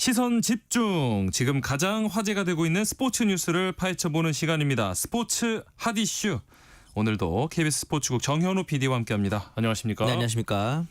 시선 집중. 지금 가장 화제가 되고 있는 스포츠 뉴스를 파헤쳐보는 시간입니다. 스포츠 핫 이슈. 오늘도 KBS 스포츠국 정현우 PD와 함께합니다. 안녕하십니까? 네, 안녕하십니까?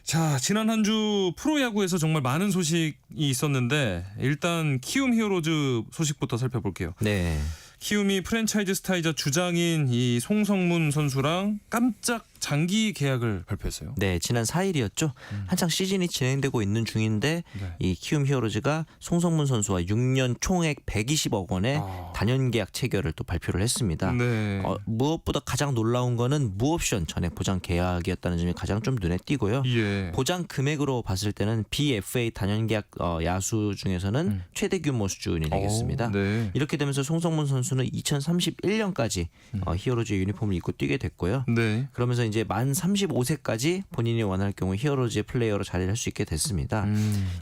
자, 지난 한 주 프로야구에서 정말 많은 소식이 있었는데 일단 키움 히어로즈 소식부터 살펴볼게요. 네. 키움이 프랜차이즈 스타이자 주장인 이 송성문 선수랑 깜짝 장기 계약을 발표했어요. 네, 지난 4일이었죠. 한창 시즌이 진행되고 있는 중인데 네. 이 키움 히어로즈가 송성문 선수와 6년 총액 120억 원의 단연 계약 체결을 또 발표를 했습니다. 네. 무엇보다 가장 놀라운 거는 무옵션 전액 보장 계약이었다는 점이 가장 좀 눈에 띄고요. 예. 보장 금액으로 봤을 때는 BFA 단연 계약 야수 중에서는 최대 규모 수준이 되겠습니다. 네. 이렇게 되면서 송성문 선수는 2031년까지 히어로즈 유니폼을 입고 뛰게 됐고요. 네. 그러면서 이제 만 35세까지 본인이 원할 경우 히어로즈의 플레이어로 자리를 할 수 있게 됐습니다.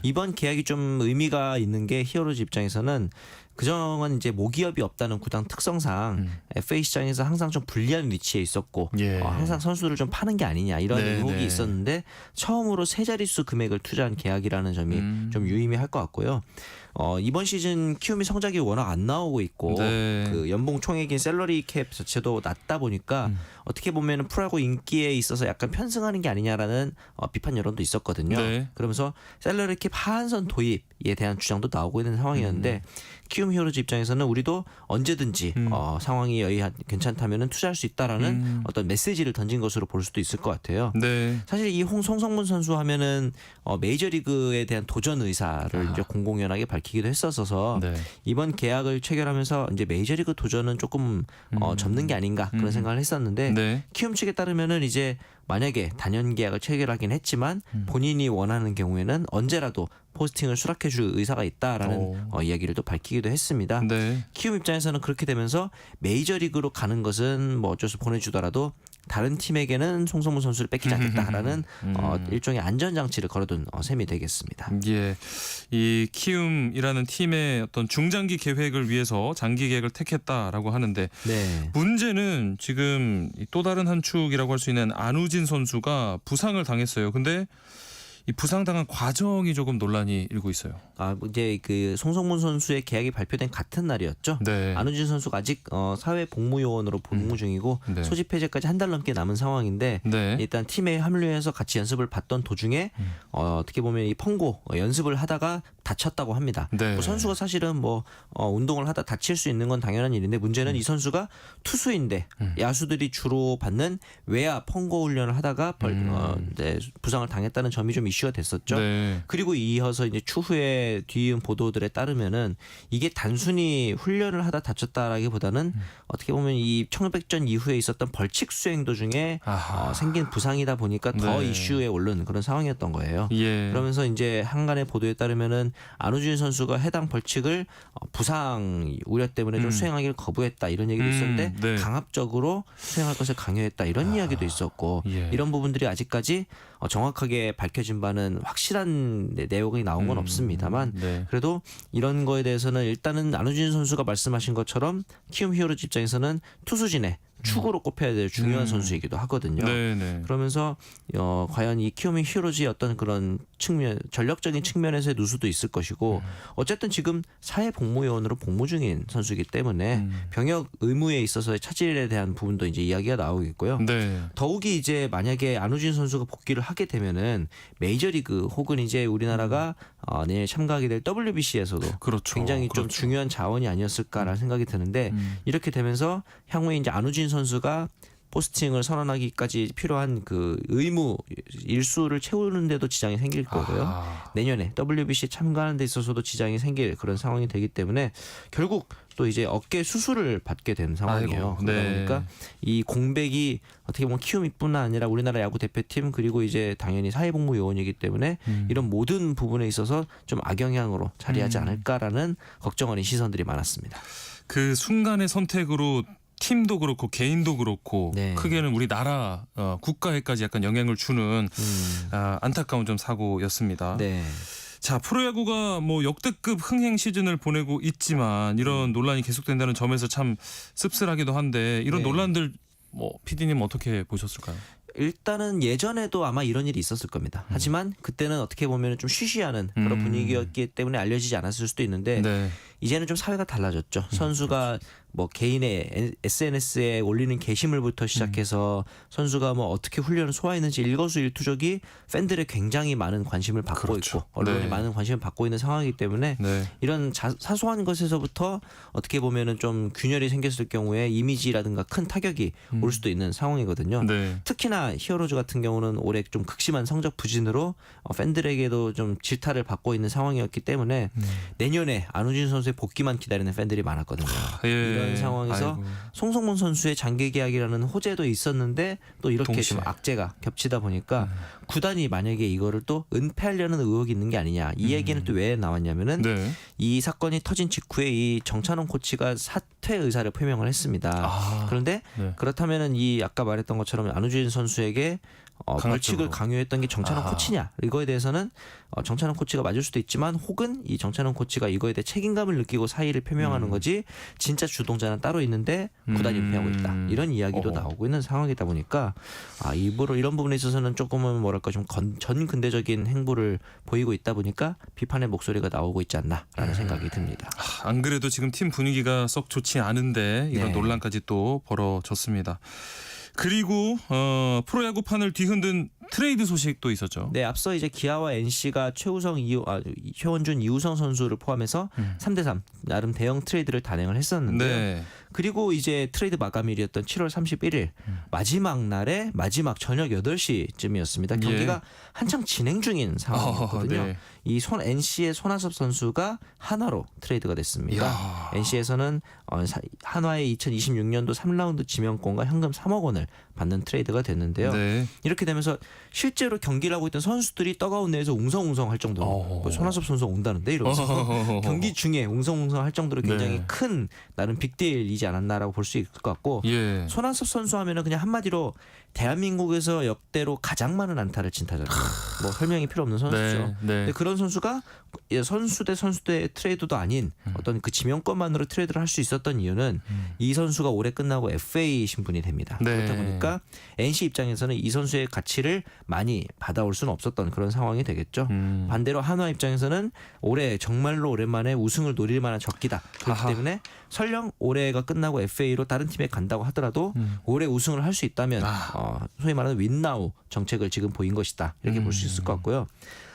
이번 계약이 좀 의미가 있는 게 히어로즈 입장에서는 그동안 이제 모기업이 없다는 구단 특성상 FA 시장에서 항상 좀 불리한 위치에 있었고 예. 항상 선수를 좀 파는 게 아니냐 이런 네, 의혹이 네. 있었는데 처음으로 세 자릿수 금액을 투자한 계약이라는 점이 좀 유의미할 것 같고요. 이번 시즌 키움이 성적이 워낙 안 나오고 있고 네. 그 연봉 총액인 셀러리 캡 자체도 낮다 보니까 어떻게 보면 프로야구 인기에 있어서 약간 편승하는 게 아니냐라는 비판 여론도 있었거든요. 네. 그러면서 셀러리 캡 하한선 도입에 대한 주장도 나오고 있는 상황이었는데 키움 히어로즈 입장에서는 우리도 언제든지 상황이 괜찮다면 투자할 수 있다라는 어떤 메시지를 던진 것으로 볼 수도 있을 것 같아요. 네. 사실 이 송성문 선수 하면은 메이저리그에 대한 도전 의사를 이제 공공연하게 밝히기도 했었어서 네. 이번 계약을 체결하면서 이제 메이저리그 도전은 조금 접는 게 아닌가 그런 생각을 했었는데 네. 키움 측에 따르면은 이제 만약에 단연 계약을 체결하긴 했지만 본인이 원하는 경우에는 언제라도 포스팅을 수락해줄 의사가 있다라는 이야기를 또 밝히기도 했습니다. 네. 키움 입장에서는 그렇게 되면서 메이저리그로 가는 것은 뭐 어쩔 수 보내주더라도 다른 팀에게는 송성문 선수를 뺏기지 않겠다라는 일종의 안전장치를 걸어둔 셈이 되겠습니다. 예, 이 키움이라는 팀의 어떤 중장기 계획을 위해서 장기 계획을 택했다라고 하는데 네. 문제는 지금 또 다른 한 축이라고 할 수 있는 안우진 선수가 부상을 당했어요. 근데 이 부상당한 과정이 조금 논란이 일고 있어요. 이제 그 송성문 선수의 계약이 발표된 같은 날이었죠. 네. 안우진 선수가 아직 사회복무요원으로 복무 중이고 네. 소집 해제까지 한 달 넘게 남은 상황인데 네. 일단 팀에 합류해서 같이 연습을 받던 도중에 어떻게 보면 이 펑고 연습을 하다가 다쳤다고 합니다. 네. 뭐 선수가 사실은 뭐 운동을 하다 다칠 수 있는 건 당연한 일인데 문제는 이 선수가 투수인데 야수들이 주로 받는 외야 펑고 훈련을 하다가 부상을 당했다는 점이 좀 이슈가 됐었죠. 네. 그리고 이어서 이제 추후에 뒤이은 보도들에 따르면은 이게 단순히 훈련을 하다 다쳤다라기보다는 어떻게 보면 이 청백전 이후에 있었던 벌칙 수행 도중에 생긴 부상이다 보니까 더 네. 이슈에 오른 그런 상황이었던 거예요. 예. 그러면서 이제 한간의 보도에 따르면은 안우진 선수가 해당 벌칙을 부상 우려 때문에 좀 수행하기를 거부했다 이런 얘기도 있었는데 네. 강압적으로 수행할 것을 강요했다 이런 이야기도 있었고 예. 이런 부분들이 아직까지 정확하게 밝혀진 바는 확실한 내용이 나온 건 없습니다만 네. 그래도 이런 거에 대해서는 일단은 안우진 선수가 말씀하신 것처럼 키움 히어로즈 입장에서는 투수진의 축으로 꼽혀야 될 중요한 선수이기도 하거든요. 네네. 그러면서 과연 이 키움 히어로즈의 어떤 그런 측면, 전력적인 측면에서의 누수도 있을 것이고 어쨌든 지금 사회복무요원으로 복무 중인 선수이기 때문에 병역 의무에 있어서의 차질에 대한 부분도 이제 이야기가 나오겠고요. 네. 더욱이 이제 만약에 안우진 선수가 복귀를 하게 되면은 메이저리그 혹은 이제 우리나라가 내일 참가하게 될 WBC에서도 그렇죠. 굉장히 좀 그렇죠. 중요한 자원이 아니었을까라는 생각이 드는데 이렇게 되면서 향후에 이제 안우진 선수가 포스팅을 선언하기까지 필요한 그 의무 일수를 채우는데도 지장이 생길 거고요. 내년에 WBC 참가하는 데 있어서도 지장이 생길 그런 상황이 되기 때문에 결국 또 이제 어깨 수술을 받게 된 상황이에요. 아이고, 그러다 네. 보니까 이 공백이 어떻게 보면 키움뿐만 아니라 우리나라 야구 대표팀 그리고 이제 당연히 사회복무 요원이기 때문에 이런 모든 부분에 있어서 좀 악영향으로 자리하지 않을까라는 걱정 어린 시선들이 많았습니다. 그 순간의 선택으로 팀도 그렇고 개인도 그렇고 네. 크게는 우리나라 국가에까지 약간 영향을 주는 안타까운 좀 사고였습니다. 네. 자, 프로야구가 뭐 역대급 흥행 시즌을 보내고 있지만 이런 논란이 계속된다는 점에서 참 씁쓸하기도 한데 이런 네. 논란들 뭐 PD님 어떻게 보셨을까요? 일단은 예전에도 아마 이런 일이 있었을 겁니다. 하지만 그때는 어떻게 보면 좀 쉬쉬하는 그런 분위기였기 때문에 알려지지 않았을 수도 있는데 네. 이제는 좀 사회가 달라졌죠. 선수가 뭐 개인의 SNS에 올리는 게시물부터 시작해서 선수가 뭐 어떻게 훈련을 소화했는지 일거수일투족이 팬들의 굉장히 많은 관심을 받고 그렇죠. 있고 언론의 네. 많은 관심을 받고 있는 상황이기 때문에 네. 이런 사소한 것에서부터 어떻게 보면은 좀 균열이 생겼을 경우에 이미지라든가 큰 타격이 올 수도 있는 상황이거든요. 네. 특히나 히어로즈 같은 경우는 올해 좀 극심한 성적 부진으로 팬들에게도 좀 질타를 받고 있는 상황이었기 때문에 내년에 안우진 선수의 복귀만 기다리는 팬들이 많았거든요. 예. 이런 상황에서 아이고. 송성문 선수의 장기 계약이라는 호재도 있었는데 또 이렇게 동시에. 좀 악재가 겹치다 보니까 구단이 만약에 이거를 또 은폐하려는 의혹이 있는 게 아니냐 이 얘기는 또 왜 나왔냐면은 네. 이 사건이 터진 직후에 이 정찬원 코치가 사퇴 의사를 표명을 했습니다. 아. 그런데 네. 그렇다면은 이 아까 말했던 것처럼 안우진 선수에게 벌칙을 강압적으로. 강요했던 게 정찬원 아하. 코치냐 이거에 대해서는 정찬원 코치가 맞을 수도 있지만 혹은 이 정찬원 코치가 이거에 대해 책임감을 느끼고 사의를 표명하는 거지 진짜 주동자는 따로 있는데 구단이 은폐하고 있다 이런 이야기도 어허. 나오고 있는 상황이다 보니까 일부러 이런 부분에 있어서는 조금은 뭐랄까 좀 전근대적인 행보를 보이고 있다 보니까 비판의 목소리가 나오고 있지 않나라는 생각이 듭니다. 안 그래도 지금 팀 분위기가 썩 좋지 않은데 이런 네. 논란까지 또 벌어졌습니다. 그리고 프로야구판을 뒤흔든 트레이드 소식도 있었죠. 네, 앞서 이제 기아와 NC가 최원준, 이우성 선수를 포함해서 3대3 나름 대형 트레이드를 단행을 했었는데요. 네. 그리고 이제 트레이드 마감일이었던 7월 31일 마지막 날에 마지막 저녁 8시쯤이었습니다. 경기가 한창 진행 중인 상황이었거든요. 네. 이 NC의 손아섭 선수가 한화로 트레이드가 됐습니다. 이야. NC에서는 한화의 2026년도 3라운드 지명권과 현금 3억 원을 받는 트레이드가 됐는데요. 네. 이렇게 되면서 실제로 경기를 하고 있던 선수들이 떡아웃 내에서 웅성웅성 할 정도로 어허. 손아섭 선수가 온다는데 이러면서 경기 중에 웅성웅성 할 정도로 굉장히 네. 큰 나름 빅딜이지 않았나라고 볼 수 있을 것 같고 예. 손아섭 선수 하면은 그냥 한마디로 대한민국에서 역대로 가장 많은 안타를 친 타자. 뭐 설명이 필요 없는 선수죠. 네. 네. 근데 그런 선수가 선수 대 트레이드도 아닌 어떤 그 지명권만으로 트레이드를 할 수 있었던 이유는 이 선수가 올해 끝나고 FA 신분이 됩니다. 네. 그렇다 보니까 NC 입장에서는 이 선수의 가치를 많이 받아올 수는 없었던 그런 상황이 되겠죠. 반대로 한화 입장에서는 올해 정말로 오랜만에 우승을 노릴 만한 적기다. 그렇기 아하. 때문에 설령 올해가 끝나고 FA로 다른 팀에 간다고 하더라도 올해 우승을 할 수 있다면 소위 말하는 윈나우 정책을 지금 보인 것이다. 이렇게 볼 수 있을 것 같고요.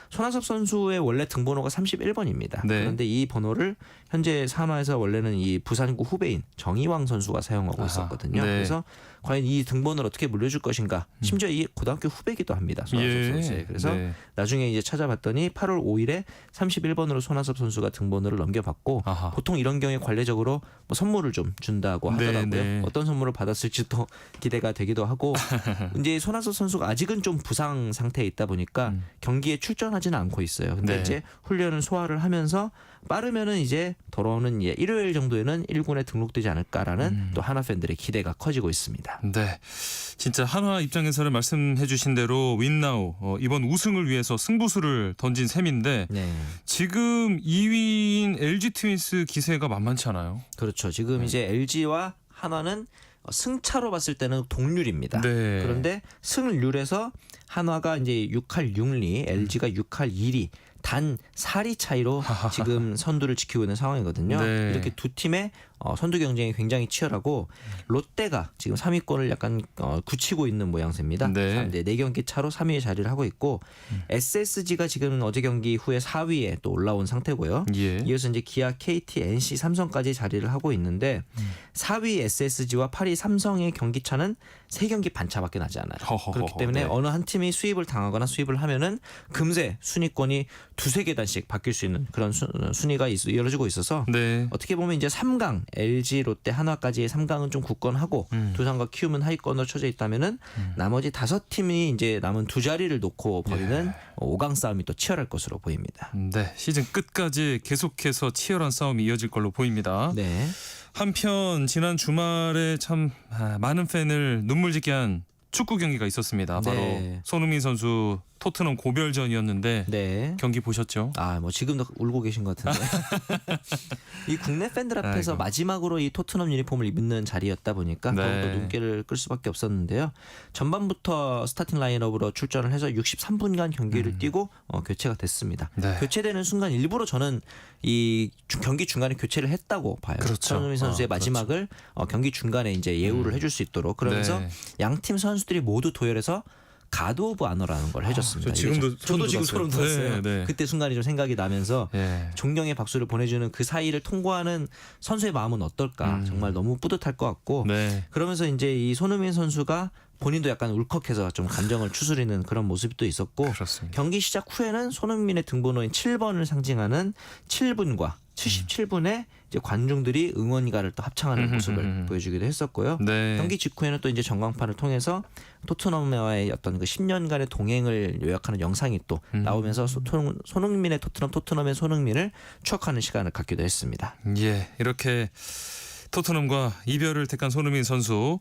손아섭 선수의 원래 등번호가 31번입니다. 네. 그런데 이 번호를 현재 산화에서 원래는 이 부산구 후배인 정희왕 선수가 사용하고 있었거든요. 네. 그래서 과연 이 등번호를 어떻게 물려줄 것인가. 심지어 이 고등학교 후배기도 합니다. 손아섭 선수의. 그래서 네. 나중에 이제 찾아봤더니 8월 5일에 31번으로 손아섭 선수가 등번호를 넘겨받고 아하. 보통 이런 경우에 관례적으로 뭐 선물을 좀 준다고 하더라고요. 네. 어떤 선물을 받았을지 또 기대가 되기도 하고 이제 손아섭 선수가 아직은 좀 부상 상태에 있다 보니까 경기에 출전하지는 않고 있어요. 근데 네. 이제 훈련을 소화를 하면서 빠르면은 이제 돌아오는 일요일 정도에는 1군에 등록되지 않을까라는 또 하나 팬들의 기대가 커지고 있습니다. 네. 진짜 한화 입장에서는 말씀해 주신 대로 윈나우 이번 우승을 위해서 승부수를 던진 셈인데 네. 지금 2위인 LG 트윈스 기세가 만만치 않아요. 그렇죠. 지금 이제 LG와 한화는 승차로 봤을 때는 동률입니다. 네. 그런데 승률에서 한화가 이제 6할 6리, LG가 6할 2리 단 4리 차이로 지금 선두를 지키고 있는 상황이거든요. 네. 이렇게 두 팀의 선두 경쟁이 굉장히 치열하고 롯데가 지금 3위권을 약간 굳히고 있는 모양새입니다. 네. 이제 4경기 차로 3위에 자리를 하고 있고 SSG가 지금 어제 경기 후에 4위에 또 올라온 상태고요. 예. 이어서 이제 기아, KT, NC, 삼성까지 자리를 하고 있는데 4위 SSG와 8위 삼성의 경기 차는 3경기 반차밖에 나지 않아요. 허허허허. 그렇기 때문에 네. 어느 한 팀이 수입을 당하거나 수입을 하면은 금세 순위권이 두세 계단씩 바뀔 수 있는 그런 순위가 이어지고 있어서 네. 어떻게 보면 이제 3강 LG, 롯데, 한화까지의 3강은 좀 굳건하고 두산과 키움은 하위권으로 쳐져 있다면은 나머지 5팀이 이제 남은 두 자리를 놓고 벌이는 5강 싸움이 또 치열할 것으로 보입니다. 네. 시즌 끝까지 계속해서 치열한 싸움이 이어질 걸로 보입니다. 네. 한편 지난 주말에 참 많은 팬을 눈물 짓게 한 축구 경기가 있었습니다. 바로 네. 손흥민 선수 토트넘 고별전이었는데 네. 경기 보셨죠? 뭐 지금도 울고 계신 것 같은데. 이 국내 팬들 앞에서 아이고. 마지막으로 이 토트넘 유니폼을 입는 자리였다 보니까 네. 더욱더 눈길을 끌 수밖에 없었는데요. 전반부터 스타팅 라인업으로 출전을 해서 63분간 경기를 뛰고 교체가 됐습니다. 네. 교체되는 순간 일부러 저는 이 경기 중간에 교체를 했다고 봐요. 그렇죠. 손흥민 선수의 그렇죠. 마지막을 경기 중간에 이제 예우를 해줄 수 있도록 그러면서 네. 양팀 선수들이 모두 도열해서 가드 오브 아너라는 걸 해줬습니다. 저 지금도 저도 지금 소름 돋았어요. 네, 네. 그때 순간이 좀 생각이 나면서 예. 존경의 박수를 보내주는 그 사이를 통과하는 선수의 마음은 어떨까. 정말 너무 뿌듯할 것 같고 네. 그러면서 이제 이 손흥민 선수가 본인도 약간 울컥해서 좀 감정을 추스리는 그런 모습도 있었고 그렇습니다. 경기 시작 후에는 손흥민의 등번호인 7번을 상징하는 7분과 77분에 이제 관중들이 응원가를 또 합창하는 모습을 보여주기도 했었고요. 네. 경기 직후에는 또 이제 전광판을 통해서 토트넘과의 어떤 그 10년간의 동행을 요약하는 영상이 또 나오면서 손흥민의 토트넘의 손흥민을 추억하는 시간을 갖기도 했습니다. 예, 이렇게 토트넘과 이별을 택한 손흥민 선수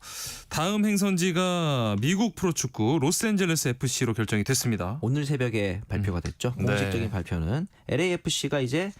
다음 행선지가 미국 프로축구 로스앤젤레스 FC로 결정이 됐습니다. 오늘 새벽에 발표가 됐죠. 네. 공식적인 발표는 LAFC가 이제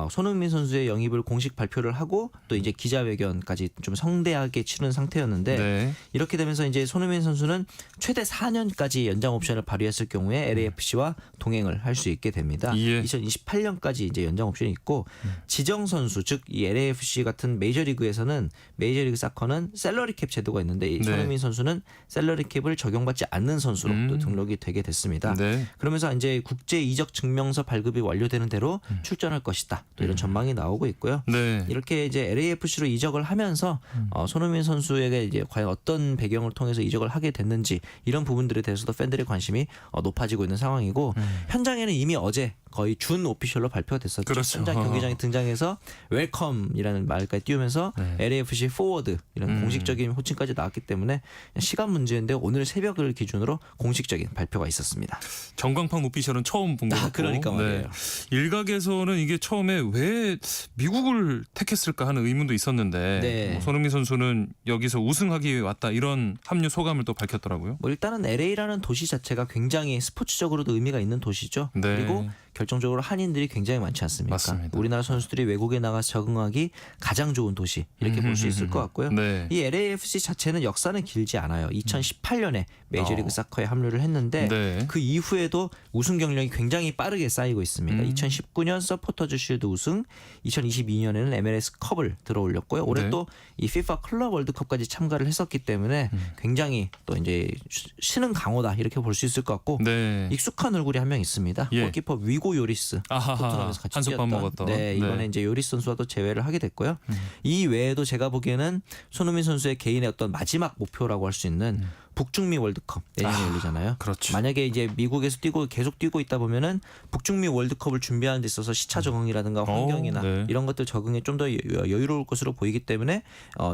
손흥민 선수의 영입을 공식 발표를 하고 또 이제 기자회견까지 좀 성대하게 치른 상태였는데 네. 이렇게 되면서 이제 손흥민 선수는 최대 4년까지 연장 옵션을 발휘했을 경우에 LAFC와 동행을 할 수 있게 됩니다. 예. 2028년까지 이제 연장 옵션이 있고 지정 선수 즉 이 LAFC 같은 메이저리그에서는 메이저리그 사커는 셀러리 캡 제도가 있는데 이 네. 손흥민 선수는 셀러리 캡을 적용받지 않는 선수로 또 등록이 되게 됐습니다. 네. 그러면서 이제 국제 이적 증명서 발급이 완료되는 대로 출전할 것이다. 또 이런 전망이 나오고 있고요. 네. 이렇게 이제 LAFC로 이적을 하면서 손흥민 선수에게 이제 과연 어떤 배경을 통해서 이적을 하게 됐는지 이런 부분들에 대해서도 팬들의 관심이 높아지고 있는 상황이고 현장에는 이미 어제 거의 준 오피셜로 발표가 됐었죠. 그렇죠. 현장 경기장에 등장해서 웰컴이라는 말까지 띄우면서 LAFC 포워드 이런 공식적인 호칭까지 나왔기 때문에 시간 문제인데 오늘 새벽을 기준으로 공식적인 발표가 있었습니다. 전광판 오피셜은 처음 본 거고. 그러니까 말이에요. 일각에서는 이게 처음에 왜 미국을 택했을까 하는 의문도 있었는데 네. 뭐 손흥민 선수는 여기서 우승하기 위해 왔다 이런 합류 소감을 또 밝혔더라고요. 뭐 일단은 LA라는 도시 자체가 굉장히 스포츠적으로도 의미가 있는 도시죠. 네. 그리고 결정적으로 한인들이 굉장히 많지 않습니까? 맞습니다. 우리나라 선수들이 외국에 나가서 적응하기 가장 좋은 도시 이렇게 볼 수 있을 것 같고요. 네. 이 LAFC 자체는 역사는 길지 않아요. 2018년에 메이저리그 사커에 합류를 했는데 네. 그 이후에도 우승 경력이 굉장히 빠르게 쌓이고 있습니다. 2019년 서포터즈 쉴드 우승, 2022년에는 MLS 컵을 들어올렸고요. 올해 네. 또 이 FIFA 클럽 월드컵까지 참가를 했었기 때문에 굉장히 또 이제 신흥 강호다 이렇게 볼 수 있을 것 같고 네. 익숙한 얼굴이 한 명 있습니다. 예. 골키퍼 위고 요리스. 아하하. 토트넘에서 같이 한솥밥 뛰었던. 먹었던. 네, 이번에 네. 이제 요리스 선수와도 재회를 하게 됐고요. 이 외에도 제가 보기에는 손흥민 선수의 개인의 어떤 마지막 목표라고 할 수 있는 북중미 월드컵 내년에 열리잖아요. 그렇죠. 만약에 이제 미국에서 계속 뛰고 있다 보면은 북중미 월드컵을 준비하는 데 있어서 시차 적응이라든가 환경이나 네. 이런 것들 적응에 좀 더 여유로울 것으로 보이기 때문에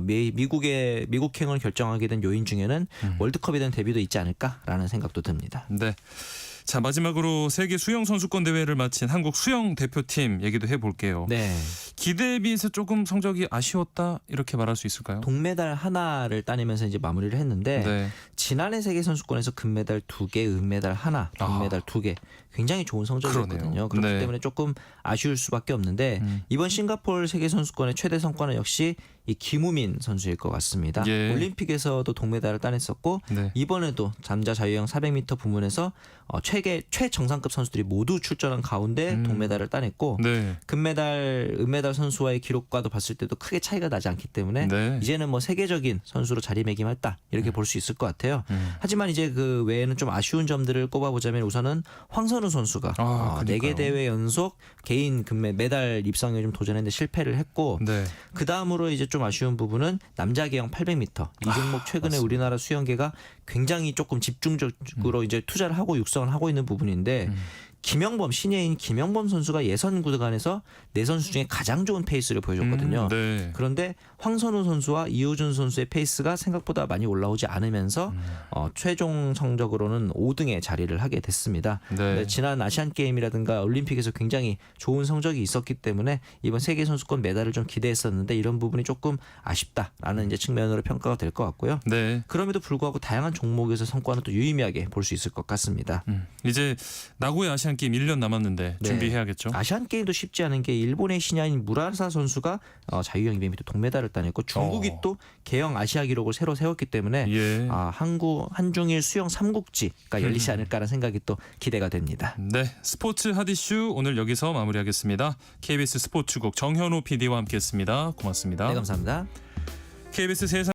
미국행을 결정하게 된 요인 중에는 월드컵에 대한 대비도 있지 않을까라는 생각도 듭니다. 네. 자, 마지막으로 세계 수영 선수권 대회를 마친 한국 수영 대표팀 얘기도 해볼게요. 네. 기대에 비해서 조금 성적이 아쉬웠다 이렇게 말할 수 있을까요? 동메달 하나를 따내면서 이제 마무리를 했는데 네. 지난해 세계 선수권에서 금메달 2개, 은메달 하나, 동메달 2개 굉장히 좋은 성적이었거든요. 그러네요. 그렇기 네. 때문에 조금 아쉬울 수밖에 없는데 이번 싱가포르 세계 선수권의 최대 성과는 역시 이 김우민 선수일 것 같습니다. 예. 올림픽에서도 동메달을 따냈었고 네. 이번에도 남자 자유형 400m 부문에서 최정상급 선수들이 모두 출전한 가운데 동메달을 따냈고 네. 금메달, 은메달 선수와의 기록과도 봤을 때도 크게 차이가 나지 않기 때문에 네. 이제는 뭐 세계적인 선수로 자리매김했다 이렇게 볼 수 있을 것 같아요. 하지만 이제 그 외에는 좀 아쉬운 점들을 꼽아보자면 우선은 황선우 선수가 그러니까요. 4개 대회 연속 개인 메달 입상에 좀 도전했는데 실패를 했고 네. 그 다음으로 이제 좀 아쉬운 부분은 남자 계영 800m 이 종목 최근에 맞습니다. 우리나라 수영계가 굉장히 조금 집중적으로 이제 투자를 하고 육성을 하고 있는 부분인데 김영범 신예인 김영범 선수가 예선 구간에서 네 선수 중에 가장 좋은 페이스를 보여줬거든요. 네. 그런데 황선우 선수와 이호준 선수의 페이스가 생각보다 많이 올라오지 않으면서 최종 성적으로는 5등의 자리를 하게 됐습니다. 네. 지난 아시안 게임이라든가 올림픽에서 굉장히 좋은 성적이 있었기 때문에 이번 세계 선수권 메달을 좀 기대했었는데 이런 부분이 조금 아쉽다라는 이제 측면으로 평가가 될 것 같고요. 네. 그럼에도 불구하고 다양한 종목에서 성과는 또 유의미하게 볼 수 있을 것 같습니다. 이제 나고야 아시안 게임 1년 남았는데 네. 준비해야겠죠. 아시안 게임도 쉽지 않은 게 일본의 신야인 무라사 선수가 자유형 200m 동메달을 따냈고 중국이 또 개영 아시아 기록을 새로 세웠기 때문에 예. 한중일 수영 삼국지가 열리지 않을까라는 생각이 또 기대가 됩니다. 네, 스포츠 핫이슈 오늘 여기서 마무리하겠습니다. KBS 스포츠국 정현호 PD와 함께했습니다. 고맙습니다. 네, 감사합니다. KBS 세상